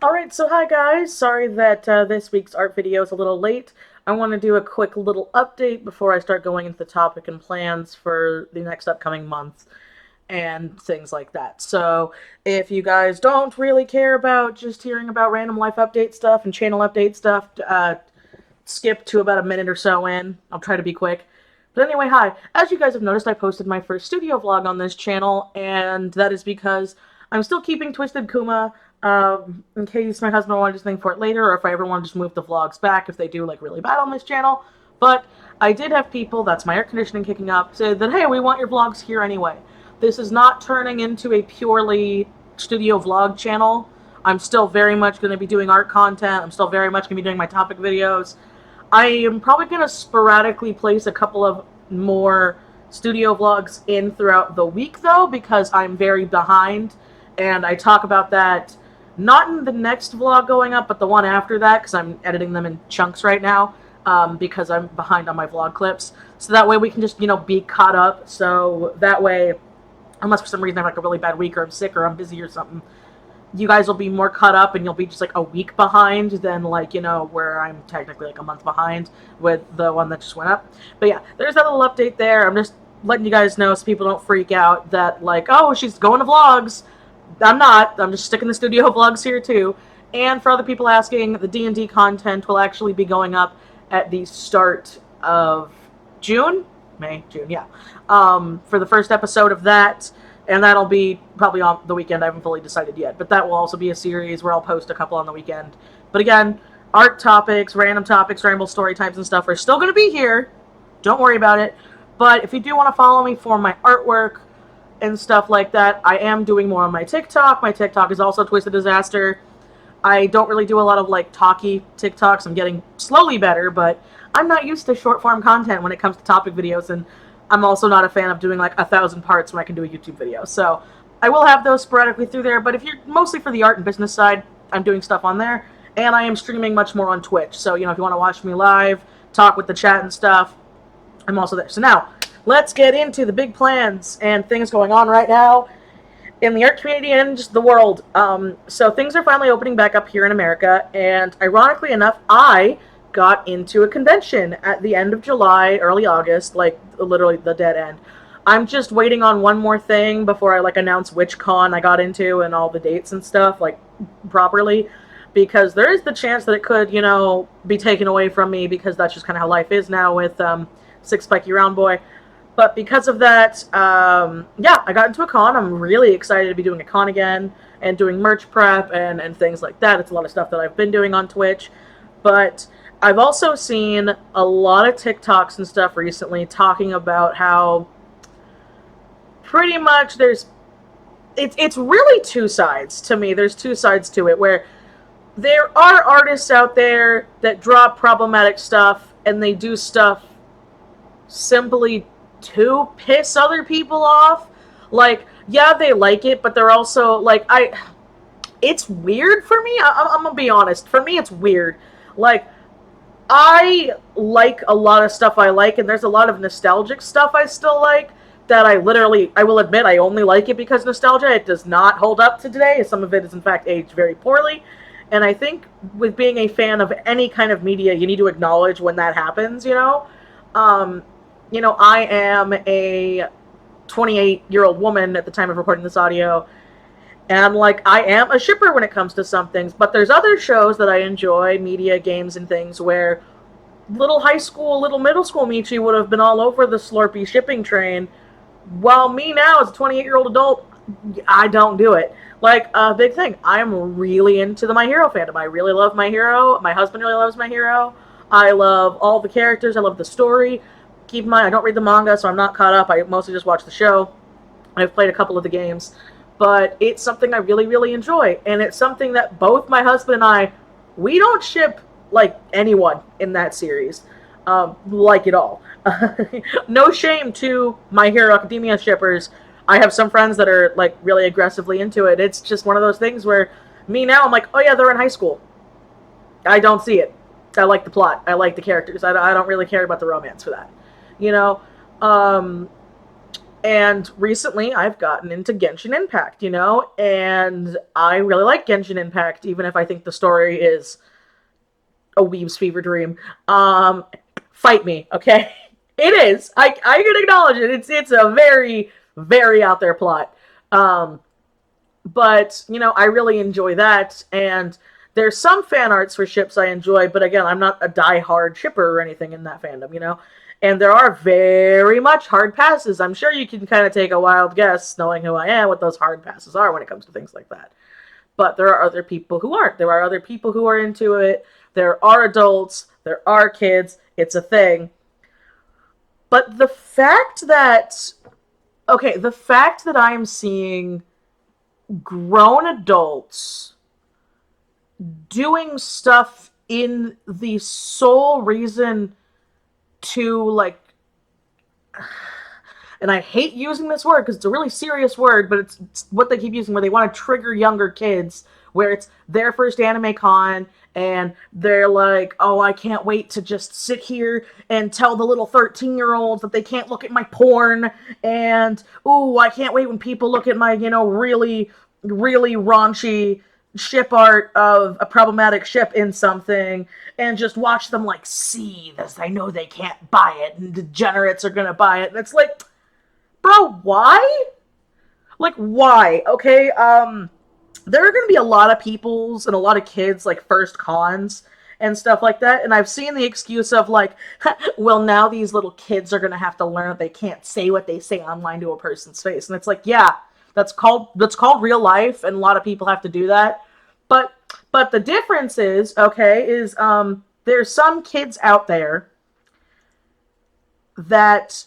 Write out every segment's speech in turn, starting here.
Alright, so hi guys. Sorry that this week's art video is a little late. I want to do a quick little update before I start going into the topic and plans for the next upcoming month and things like that. So, if you guys don't really care about just hearing about random life update stuff and channel update stuff, skip to about a minute or so in. I'll try to be quick. But anyway, hi. As you guys have noticed, I posted my first studio vlog on this channel, and that is because I'm still keeping Twisted Kuma, in case my husband wanted to think for it later, or if I ever want to just move the vlogs back if they do, like, really bad on this channel. But I did have people, that's my air conditioning kicking up, say that, hey, we want your vlogs here anyway. This is not turning into a purely studio vlog channel. I'm still very much going to be doing art content. I'm still very much going to be doing my topic videos. I am probably going to sporadically place a couple of more studio vlogs in throughout the week, though, because I'm very behind, and I talk about that not in the next vlog going up, but the one after that, because I'm editing them in chunks right now, because I'm behind on my vlog clips. So that way we can just, be caught up. So that way, unless for some reason I have like a really bad week or I'm sick or I'm busy or something, you guys will be more caught up and you'll be just like a week behind than like, where I'm technically like a month behind with the one that just went up. But yeah, there's that little update there. I'm just letting you guys know so people don't freak out that like, oh, she's going to vlogs. I'm not. I'm just sticking the studio vlogs here too. And for other people asking, the D&D content will actually be going up at the start of June? May, June, yeah. For the first episode of that, and that'll be probably on the weekend. I haven't fully decided yet, but that will also be a series where I'll post a couple on the weekend. But again, art topics, random topics, ramble story times and stuff are still going to be here. Don't worry about it. But if you do want to follow me for my artwork and stuff like that, I am doing more on my TikTok. My TikTok is also TwistedDisaster. I don't really do a lot of like talky TikToks. I'm getting slowly better, but I'm not used to short form content when it comes to topic videos, and I'm also not a fan of doing like 1,000 parts when I can do a YouTube video. So I will have those sporadically through there, but if you're mostly for the art and business side, I'm doing stuff on there, and I am streaming much more on Twitch. So, if you want to watch me live, talk with the chat and stuff, I'm also there. So now, let's get into the big plans and things going on right now in the art community and just the world. So things are finally opening back up here in America, and ironically enough, I got into a convention at the end of July, early August, like literally the dead end. I'm just waiting on one more thing before I like announce which con I got into and all the dates and stuff like properly, because there is the chance that it could, be taken away from me, because that's just kind of how life is now with Six Spiky Round Boy. But because of that, yeah, I got into a con. I'm really excited to be doing a con again and doing merch prep and things like that. It's a lot of stuff that I've been doing on Twitch. But I've also seen a lot of TikToks and stuff recently talking about how pretty much it's really two sides to me. There's two sides to it, where there are artists out there that drop problematic stuff and they do stuff simply to piss other people off. Like, yeah, they like it, but they're also like, it's weird for me. I'm gonna be honest. For me, it's weird. Like, I like a lot of stuff I like, and there's a lot of nostalgic stuff I still like that I will admit, I only like it because nostalgia. It does not hold up to today. Some of it is, in fact, aged very poorly. And I think with being a fan of any kind of media, you need to acknowledge when that happens, I am a 28-year-old woman at the time of recording this audio, and like, I am a shipper when it comes to some things, but there's other shows that I enjoy, media, games, and things, where little high school, little middle school Michi would have been all over the Slurpee shipping train, while me now, as a 28-year-old adult, I don't do it. Like, a big thing, I'm really into the My Hero fandom. I really love My Hero. My husband really loves My Hero. I love all the characters. I love the story. Keep in mind, I don't read the manga, so I'm not caught up. I mostly just watch the show. I've played a couple of the games. But it's something I really, really enjoy. And it's something that both my husband and I, we don't ship, like, anyone in that series. Like it all. No shame to My Hero Academia shippers. I have some friends that are, like, really aggressively into it. It's just one of those things where me now, I'm like, oh yeah, they're in high school. I don't see it. I like the plot. I like the characters. I don't really care about the romance for that. You know, And recently I've gotten into Genshin Impact, and I really like Genshin Impact, even if I think the story is a weeb's fever dream. Fight me, okay? It is. I can acknowledge it. It's a very, very out there plot. But I really enjoy that, and there's some fan arts for ships I enjoy, but again, I'm not a die-hard shipper or anything in that fandom. And there are very much hard passes. I'm sure you can kind of take a wild guess, knowing who I am, what those hard passes are when it comes to things like that. But there are other people who aren't. There are other people who are into it. There are adults. There are kids. It's a thing. But the fact that I am seeing grown adults doing stuff in the sole reason to, like, and I hate using this word because it's a really serious word, but it's what they keep using, where they want to trigger younger kids, where it's their first anime con, and they're like, oh, I can't wait to just sit here and tell the little 13-year-olds that they can't look at my porn, and, ooh, I can't wait when people look at my, really, really raunchy ship art of a problematic ship in something, and just watch them, like, seethe as I know they can't buy it, and degenerates are gonna buy it, and it's like, bro, why? Like, why? Okay, there are going to be a lot of people's and a lot of kids, like, first cons and stuff like that, and I've seen the excuse of, like, well, now these little kids are going to have to learn that they can't say what they say online to a person's face, and it's like, yeah, that's called real life, and a lot of people have to do that, but the difference is, there's some kids out there that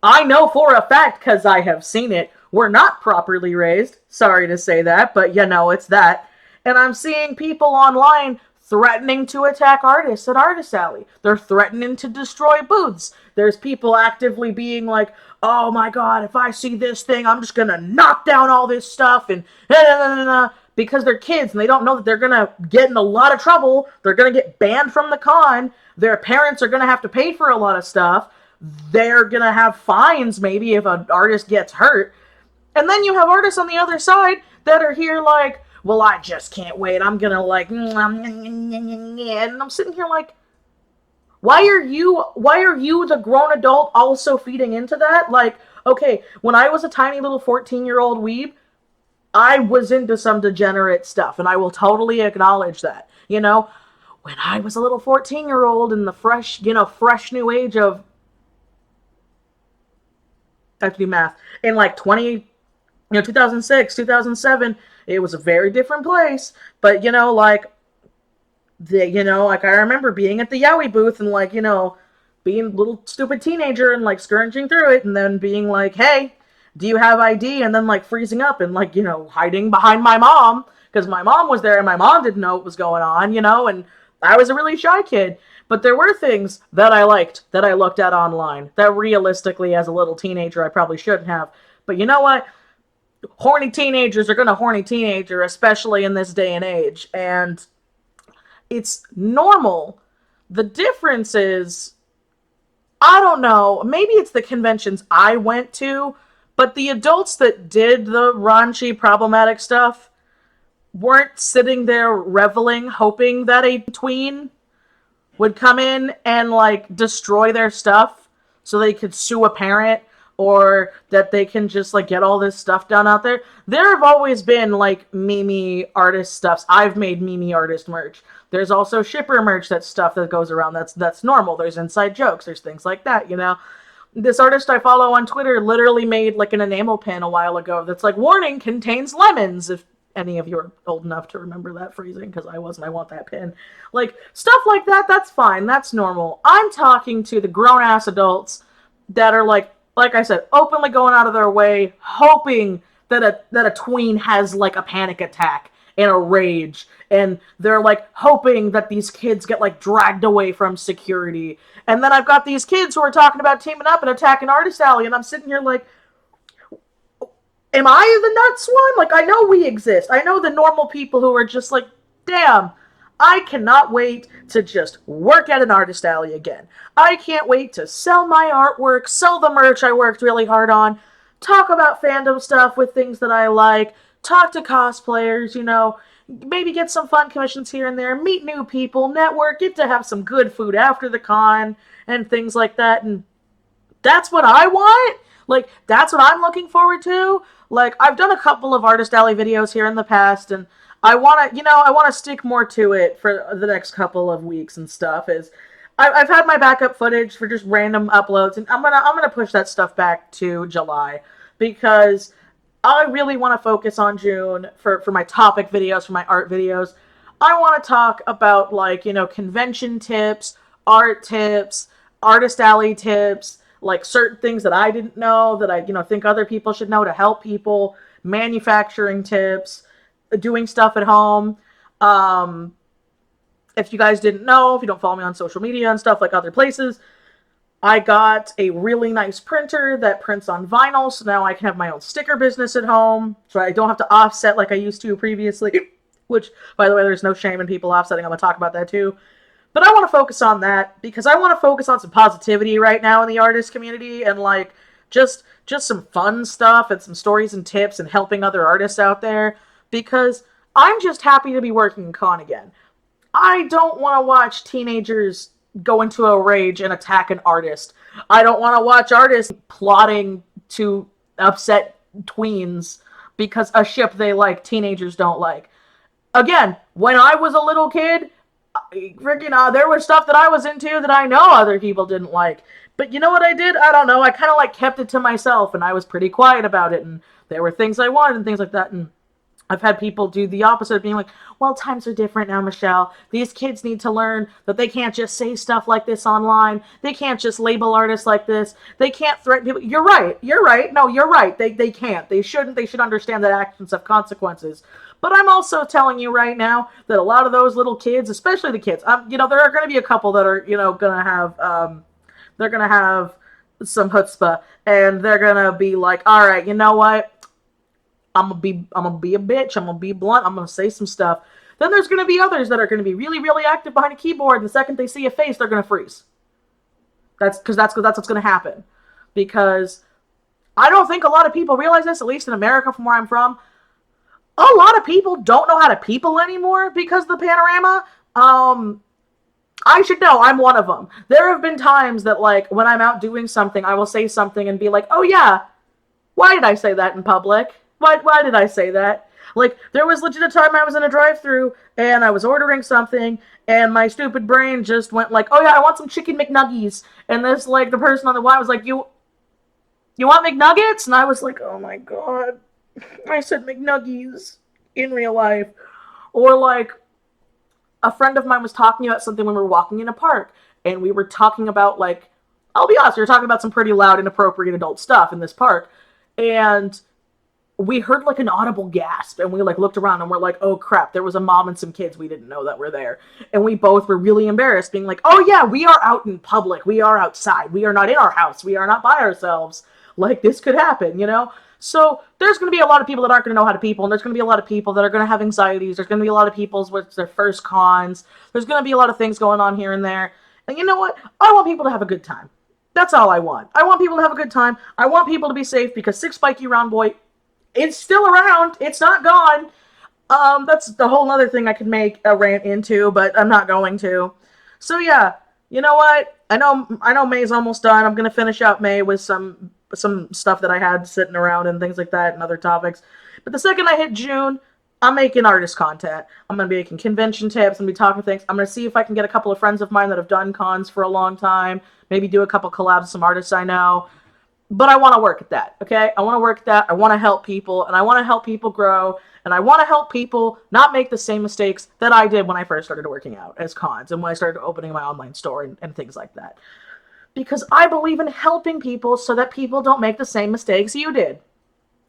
I know for a fact, because I have seen it, were not properly raised. Sorry to say that, but it's that. And I'm seeing people online threatening to attack artists at Artist Alley. They're threatening to destroy booths. There's people actively being like, oh my god, if I see this thing, I'm just gonna knock down all this stuff, and because they're kids and they don't know that they're gonna get in a lot of trouble. They're gonna get banned from the con. Their parents are gonna have to pay for a lot of stuff. They're gonna have fines maybe if an artist gets hurt. And then you have artists on the other side that are here like, well, I just can't wait. I'm gonna, like, and I'm sitting here like, why are you the grown adult also feeding into that? Like, okay, when I was a tiny little 14-year-old weeb, I was into some degenerate stuff, and I will totally acknowledge that. When I was a little 14-year-old in the fresh new age of, I have to do math, in like 2006, 2007, it was a very different place. But, like, like, I remember being at the Yowie booth and, like, being a little stupid teenager and, like, scrounging through it and then being like, hey, do you have ID? And then, like, freezing up and, like, hiding behind my mom because my mom was there and my mom didn't know what was going on, and I was a really shy kid. But there were things that I liked that I looked at online that realistically, as a little teenager, I probably shouldn't have. But you know what? Horny teenagers are gonna horny teenager, especially in this day and age. And it's normal. The difference is, I don't know, maybe it's the conventions I went to, but the adults that did the raunchy, problematic stuff weren't sitting there reveling, hoping that a tween would come in and, like, destroy their stuff so they could sue a parent, or that they can just, like, get all this stuff done out there. There have always been, like, meme artist stuffs. I've made meme artist merch. There's also shipper merch, that's stuff that goes around. That's normal. There's inside jokes. There's things like that, This artist I follow on Twitter literally made, like, an enamel pin a while ago that's like, warning, contains lemons, if any of you are old enough to remember that phrasing, because I wasn't. I want that pin. Like, stuff like that, that's fine. That's normal. I'm talking to the grown-ass adults that are, like I said, openly going out of their way, hoping that a tween has, like, a panic attack and a rage, and they're, like, hoping that these kids get, like, dragged away from security. And then I've got these kids who are talking about teaming up and attacking Artist Alley, and I'm sitting here like, am I the nuts one? Like, I know we exist. I know the normal people who are just like, damn, I cannot wait to just work at an Artist Alley again. I can't wait to sell my artwork, sell the merch I worked really hard on. talk about fandom stuff with things that I like, talk to cosplayers, maybe get some fun commissions here and there, meet new people, network, get to have some good food after the con, and things like that. And that's what I want. Like, that's what I'm looking forward to. Like, I've done a couple of Artist Alley videos here in the past, and I want to, I want to stick more to it for the next couple of weeks and stuff. I've had my backup footage for just random uploads, and I'm gonna push that stuff back to July, because I really want to focus on June for my topic videos, for my art videos. I want to talk about, like, convention tips, art tips, Artist Alley tips, like certain things that I didn't know that I, think other people should know to help people, manufacturing tips, doing stuff at home. If you guys didn't know, if you don't follow me on social media and stuff like other places, I got a really nice printer that prints on vinyl, so now I can have my own sticker business at home, so I don't have to offset like I used to previously, which, by the way, there's no shame in people offsetting. I'm going to talk about that too. But I want to focus on that because I want to focus on some positivity right now in the artist community, and like just some fun stuff and some stories and tips and helping other artists out there, because I'm just happy to be working in con again. I don't want to watch teenagers go into a rage and attack an artist. I don't want to watch artists plotting to upset tweens because a ship they like teenagers don't like. Again, when I was a little kid, there was stuff that I was into that I know other people didn't like. But you know what I did? I don't know. I kind of like kept it to myself, and I was pretty quiet about it. And there were things I wanted and things like that. And I've had people do the opposite, being like, well, times are different now, Michelle. These kids need to learn that they can't just say stuff like this online. They can't just label artists like this. They can't threaten people. You're right. No, you're right. They can't. They shouldn't. They should understand that actions have consequences. But I'm also telling you right now that a lot of those little kids, especially the kids, there are going to be a couple that are, they're going to have some chutzpah, and they're going to be like, all right, you know what? I'm gonna be a bitch. I'm gonna be blunt. I'm gonna say some stuff. Then there's gonna be others that are gonna be really, really active behind a keyboard, and the second they see a face, they're gonna freeze. That's what's gonna happen. Because I don't think a lot of people realize this, at least in America, from where I'm from. A lot of people don't know how to people anymore because of the panorama. I should know. I'm one of them. There have been times that, like, when I'm out doing something, I will say something and be like, oh yeah, why did I say that in public? Why did I say that? Like, there was legit a time I was in a drive-thru, and I was ordering something, and my stupid brain just went like, oh yeah, I want some chicken McNuggies. And this, like, the person on the line was like, you want McNuggets? And I was like, oh my god, I said McNuggies in real life. Or, like, a friend of mine was talking about something when we were walking in a park, and we were talking about, like, I'll be honest, we were talking about some pretty loud, inappropriate adult stuff in this park, and we heard like an audible gasp, and we like looked around and we're like, oh crap, there was a mom and some kids we didn't know that were there. And we both were really embarrassed, being like, oh yeah, we are out in public. We are outside. We are not in our house. We are not by ourselves. Like, this could happen, So there's going to be a lot of people that aren't going to know how to people, and there's going to be a lot of people that are going to have anxieties. There's going to be a lot of people with their first cons. There's going to be a lot of things going on here and there. And you know what? I want people to have a good time. That's all I want. I want people to have a good time. I want people to be safe, because Six Spiky Round Boy, it's still around. It's not gone. That's the whole other thing I could make a rant into, but I'm not going to. So yeah, you know what? I know May's almost done. I'm gonna finish out May with some stuff that I had sitting around and things like that and other topics. But the second I hit June, I'm making artist content. I'm gonna be making convention tips. I'm gonna be talking things. I'm gonna see if I can get a couple of friends of mine that have done cons for a long time. Maybe do a couple collabs with some artists I know. But I want to work at that, okay? I want to work at that. I want to help people, and I want to help people grow, and I want to help people not make the same mistakes that I did when I first started working out as cons and when I started opening my online store and things like that. Because I believe in helping people so that people don't make the same mistakes you did.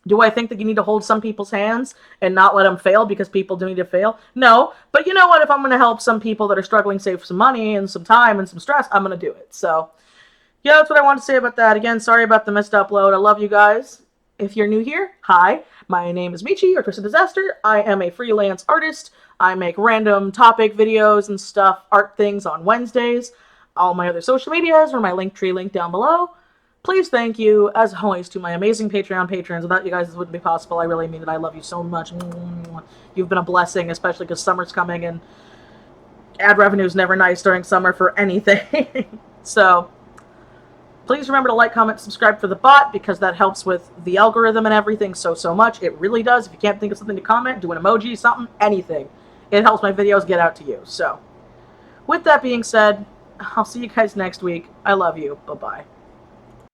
Do I think that you need to hold some people's hands and not let them fail because people do need to fail? No, but you know what? If I'm going to help some people that are struggling save some money and some time and some stress, I'm going to do it. So yeah, that's what I want to say about that. Again, sorry about the missed upload. I love you guys. If you're new here, hi. My name is Michi, or TwistedDisaster. I am a freelance artist. I make random topic videos and stuff, art things on Wednesdays. All my other social medias are my Linktree link down below. Please thank you, as always, to my amazing Patreon patrons. Without you guys, this wouldn't be possible. I really mean it. I love you so much. You've been a blessing, especially because summer's coming and ad revenue is never nice during summer for anything. So, please remember to like, comment, subscribe for the bot, because that helps with the algorithm and everything so much. It really does. If you can't think of something to comment, do an emoji, something, anything. It helps my videos get out to you. So, with that being said, I'll see you guys next week. I love you. Bye-bye.